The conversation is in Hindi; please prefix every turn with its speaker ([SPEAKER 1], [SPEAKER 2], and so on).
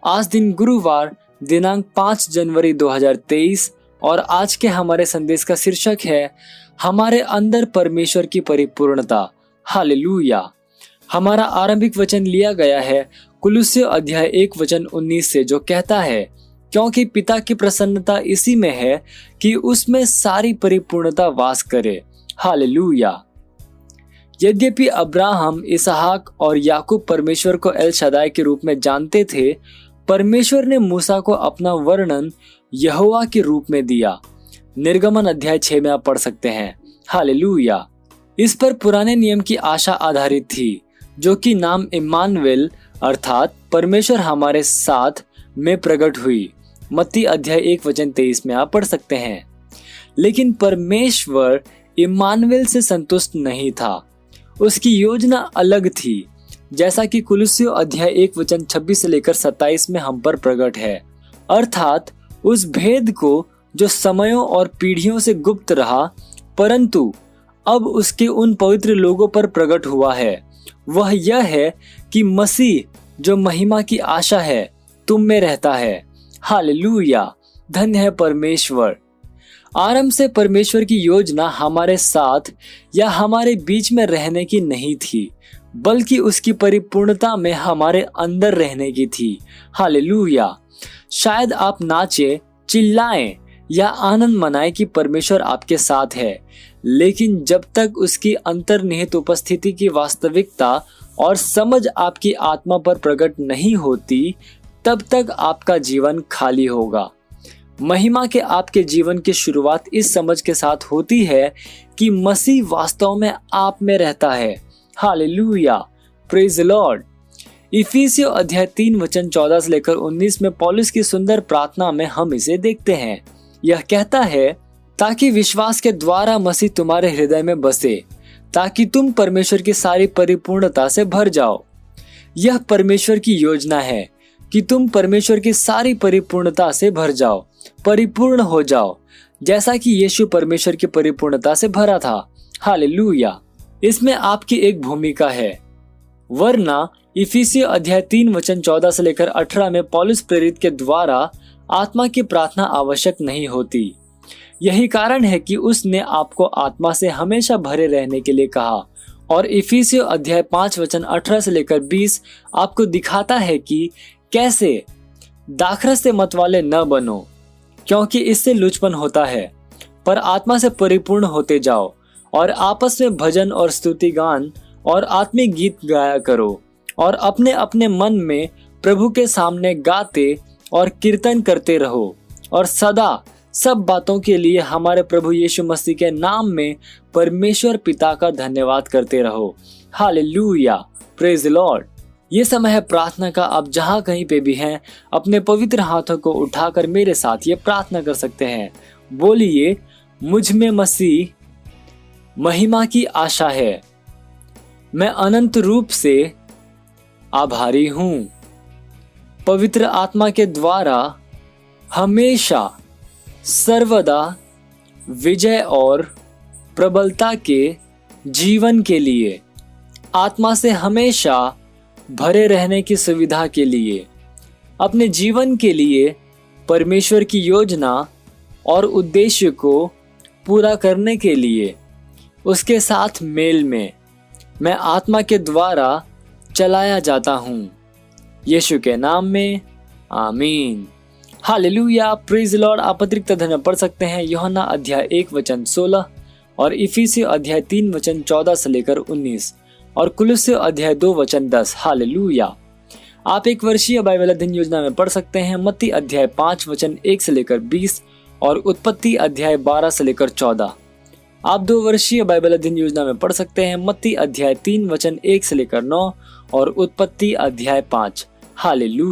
[SPEAKER 1] आज दिन गुरुवार दिनांक 5 जनवरी 2023 और आज के हमारे संदेश का शीर्षक है हमारे अंदर परमेश्वर की परिपूर्णता। हालेलुया। हमारा आरंभिक वचन लिया गया है कुलुस्सी अध्याय 1 वचन 19 से, जो कहता है क्योंकि पिता की प्रसन्नता इसी में है कि उसमें सारी परिपूर्णता वास करे। हालेलुया। यद्यपि अब्राहम, इसहाक और याकूब परमेश्वर को एल शदाई के रूप में जानते थे, परमेश्वर ने मूसा को अपना वर्णन यहोवा के रूप में दिया। निर्गमन अध्याय 6 में आप पढ़ सकते हैं। हालेलुया। इस पर पुराने नियम की आशा आधारित थी, जो कि नाम इम्मानुएल अर्थात परमेश्वर हमारे साथ में प्रकट हुई। मत्ती अध्याय 1 वचन 23 में आप पढ़ सकते हैं। लेकिन परमेश्वर इम्मानुएल से संतुष्ट नहीं था, उसकी योजना अलग थी, जैसा कि कुलुस्सी अध्याय 1 वचन 26 से लेकर 27 में हम पर प्रकट है। अर्थात उस भेद को जो समयों और पीढ़ियों से गुप्त रहा, परंतु अब उसके उन पवित्र लोगों पर प्रकट हुआ है। वह यह है कि मसीह जो महिमा की आशा है तुम में रहता है। हालेलुया। धन्य है परमेश्वर। आरंभ से परमेश्वर की योजना हमारे साथ या हमारे बीच में रहने की नहीं थी, बल्कि उसकी परिपूर्णता में हमारे अंदर रहने की थी। हालेलुया। शायद आप नाचे, चिल्लाएं या आनंद मनाएं कि परमेश्वर आपके साथ है, लेकिन जब तक उसकी अंतर्निहित उपस्थिति की वास्तविकता और समझ आपकी आत्मा पर प्रकट नहीं होती, तब तक आपका जीवन खाली होगा। महिमा के आपके जीवन की शुरुआत इस समझ के साथ होती है कि मसीह वास्तव में आप में रहता है। हालेलुया। Praise the lord. इफिसियों अध्याय 3 वचन 14 से लेकर 19 में पौलुस की सुंदर प्रार्थना में हम इसे देखते हैं। यह कहता है, ताकि विश्वास के द्वारा मसीह तुम्हारे हृदय में बसे, ताकि तुम परमेश्वर की सारी परिपूर्णता से भर जाओ। यह परमेश्वर की योजना है कि तुम परमेश्वर की सारी परिपूर्णता से भर जाओ, परिपूर्ण हो जाओ, जैसा कि यीशु परमेश्वर की परिपूर्णता से भरा था। हालेलुया। इसमें आपकी एक भूमिका है, वरना इफिसियों अध्याय 3 वचन 14 से लेकर 18 में पौलुस प्रेरित के द्वारा आत्मा की प्रार्थना आवश्यक नहीं होती। यही कारण है कि उसने आपको आत्मा से हमेशा भरे रहने के लिए कहा, और इफिसियों अध्याय 5 वचन 18 से लेकर 20 आपको दिखाता है कि कैसे दाखरस से मत वाले न बनो, क्योंकि इससे लुचपन होता है, पर आत्मा से परिपूर्ण होते जाओ और आपस में भजन और स्तुति गान और आत्मिक गीत गाया करो, और अपने अपने मन में प्रभु के सामने गाते और कीर्तन करते रहो, और सदा सब बातों के लिए हमारे प्रभु यीशु मसीह के नाम में परमेश्वर पिता का धन्यवाद करते रहो। हालेलुया। Praise the Lord. ये समय है प्रार्थना का। आप जहां कहीं पे भी हैं, अपने पवित्र हाथों को उठाकर मेरे साथ ये प्रार्थना कर सकते हैं। बोलिए, मुझ में मसीह महिमा की आशा है। मैं अनंत रूप से आभारी हूं। पवित्र आत्मा के द्वारा हमेशा सर्वदा विजय और प्रबलता के जीवन के लिए, आत्मा से हमेशा भरे रहने की सुविधा के लिए, अपने जीवन के लिए परमेश्वर की योजना और उद्देश्य को पूरा करने के लिए, उसके साथ मेल में मैं आत्मा के द्वारा चलाया जाता हूँ। यीशु के नाम में आमीन। हालेलुया। Praise the Lord. आप अतिरिक्त अध्ययन पढ़ सकते हैं यूहन्ना अध्याय 1 वचन 16 और इफिसियों अध्याय 3 वचन 14 से लेकर 19 और कुलुस्सी अध्याय 2 वचन 10। हालेलुया। आप एक वर्षीय बाइबल अध्ययन योजना में पढ़ सकते हैं मत्ती अध्याय 5 वचन 1 से लेकर 20 और उत्पत्ति अध्याय 12 से लेकर 14। आप 2 वर्षीय बाइबल अध्ययन योजना में पढ़ सकते हैं मत्ती अध्याय 3 वचन 1 से लेकर 9 और उत्पत्ति अध्याय 5। हालेलुया।